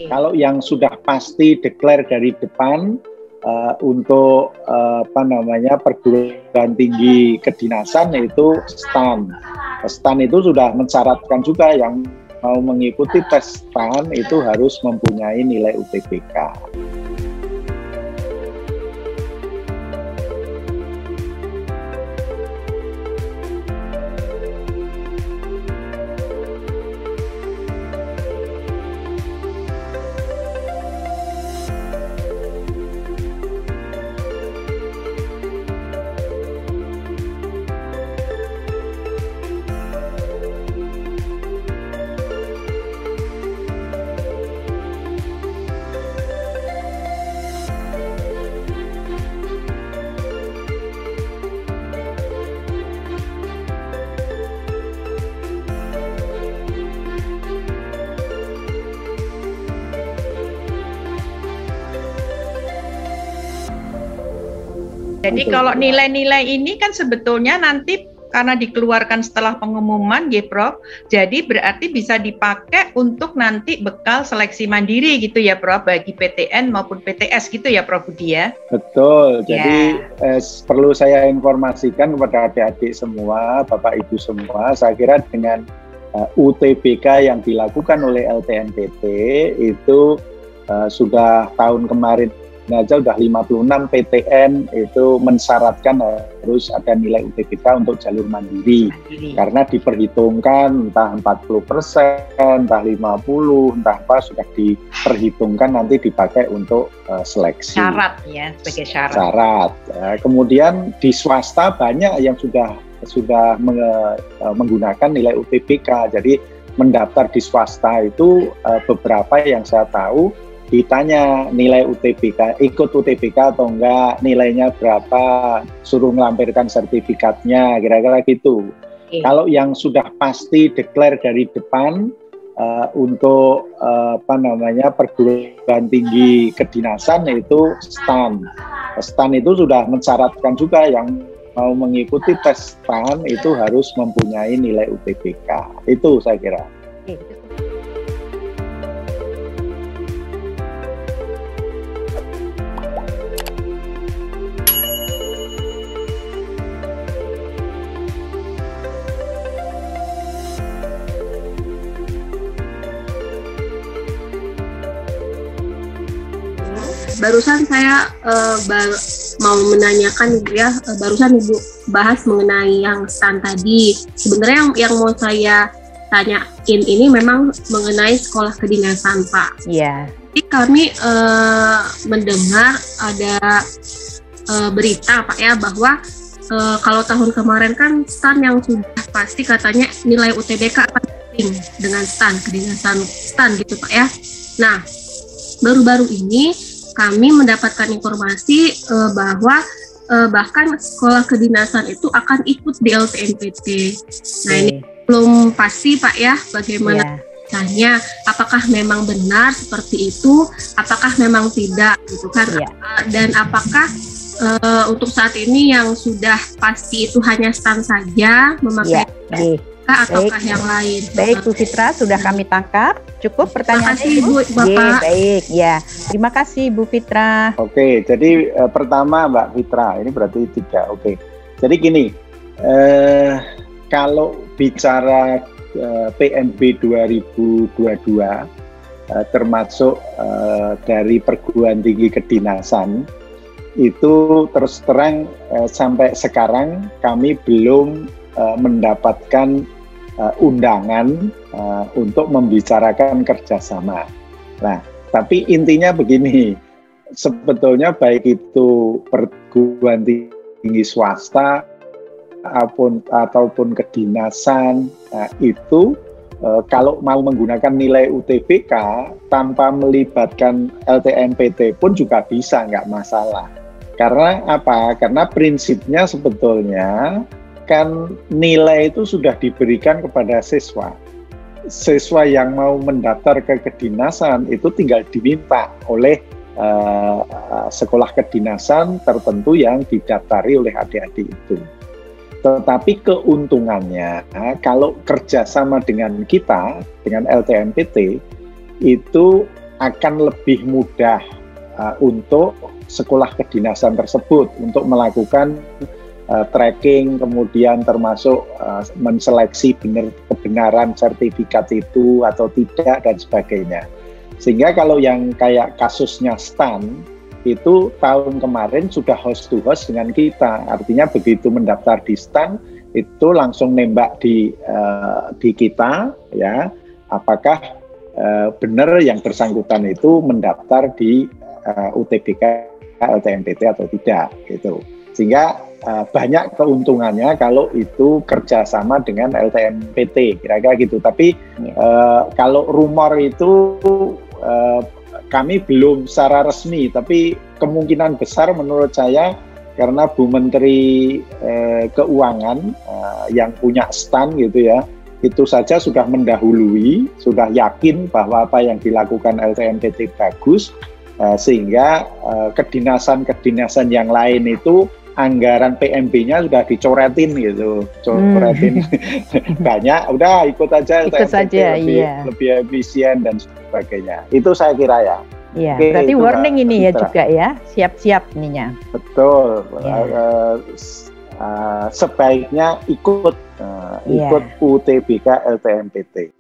Kalau yang sudah pasti declare dari depan untuk perguruan tinggi kedinasan yaitu STAN. STAN itu sudah mensyaratkan juga yang mau mengikuti tes STAN itu harus mempunyai nilai UTBK. Jadi kalau nilai-nilai ini kan sebetulnya nanti karena dikeluarkan setelah pengumuman, ya Prof. Jadi berarti bisa dipakai untuk nanti bekal seleksi mandiri gitu ya Prof, bagi PTN maupun PTS gitu ya Prof Budi ya? Betul, jadi perlu saya informasikan kepada adik-adik semua, Bapak Ibu semua, saya kira dengan UTBK yang dilakukan oleh LTMPT itu sudah tahun kemarin aja udah 56 PTN itu mensyaratkan harus ada nilai UTBK untuk jalur mandiri. Karena diperhitungkan entah 40%, entah 50%, entah apa sudah diperhitungkan nanti dipakai untuk seleksi. Syarat ya, sebagai syarat. Syarat. Kemudian di swasta banyak yang sudah menggunakan nilai UTBK. Jadi mendaftar di swasta itu beberapa yang saya tahu ditanya nilai UTBK, ikut UTBK atau enggak, nilainya berapa, suruh melampirkan sertifikatnya, kira-kira gitu. Kalau yang sudah pasti declare dari depan untuk perguruan tinggi kedinasan yaitu STAN. STAN itu sudah mensyaratkan juga yang mau mengikuti tes STAN itu harus mempunyai nilai UTBK. Itu saya kira. Barusan saya mau menanyakan Ibu ya, barusan Ibu bahas mengenai yang STAN tadi. Sebenarnya yang mau saya tanyain ini memang mengenai sekolah kedinasan Pak. Iya. Jadi kami mendengar ada berita Pak ya bahwa kalau tahun kemarin kan STAN yang sudah pasti katanya nilai UTBK akan penting dengan STAN, kedinasan STAN gitu Pak ya. Nah, baru-baru ini kami mendapatkan informasi bahwa bahkan sekolah kedinasan itu akan ikut di LTMPT. Nah ini belum pasti Pak ya bagaimana caranya, apakah memang benar seperti itu, apakah memang tidak gitu kan, dan apakah untuk saat ini yang sudah pasti itu hanya STAN saja memakai ataukah yang lain? Baik Bu Fitra, sudah kami tangkap. Cukup pertanyaannya. Terima kasih Bu, Bapak. Baik ya. Terima kasih Bu Fitra. Oke, jadi pertama Mbak Fitra, ini berarti 3. Oke. Jadi gini, kalau bicara PNB 2022 termasuk dari perguruan tinggi kedinasan itu terus terang sampai sekarang kami belum mendapatkan undangan untuk membicarakan kerjasama. Nah, tapi intinya begini, sebetulnya baik itu perguruan tinggi swasta ataupun kedinasan itu kalau mau menggunakan nilai UTBK tanpa melibatkan LTMPT pun juga bisa, nggak masalah. Karena apa? Karena prinsipnya sebetulnya kan nilai itu sudah diberikan kepada siswa. Siswa yang mau mendaftar ke kedinasan itu tinggal diminta oleh sekolah kedinasan tertentu yang didaftari oleh adik-adik itu. Tetapi keuntungannya kalau kerjasama dengan kita, dengan LTMPT, itu akan lebih mudah untuk sekolah kedinasan tersebut untuk melakukan tracking, kemudian termasuk menseleksi kebenaran sertifikat itu atau tidak dan sebagainya. Sehingga kalau yang kayak kasusnya STAN itu tahun kemarin sudah host to host dengan kita, artinya begitu mendaftar di STAN itu langsung nembak di kita, ya, apakah benar yang bersangkutan itu mendaftar di UTBK LTMPT atau tidak, gitu. Sehingga banyak keuntungannya kalau itu kerjasama dengan LTMPT, kira-kira gitu. Tapi kalau rumor itu kami belum secara resmi, tapi kemungkinan besar menurut saya karena Bu Menteri Keuangan yang punya STAN gitu ya, itu saja sudah mendahului, sudah yakin bahwa apa yang dilakukan LTMPT bagus, sehingga kedinasan-kedinasan yang lain itu anggaran PMB-nya sudah dicoretin gitu, coretin banyak, udah ikut aja, ikut saja, lebih efisien dan sebagainya. Itu saya kira ya. Iya, oke, berarti warning ini ya Fitra. juga ya, siap-siap ininya. Betul, Ya. Sebaiknya ikut UTBK LTMPT.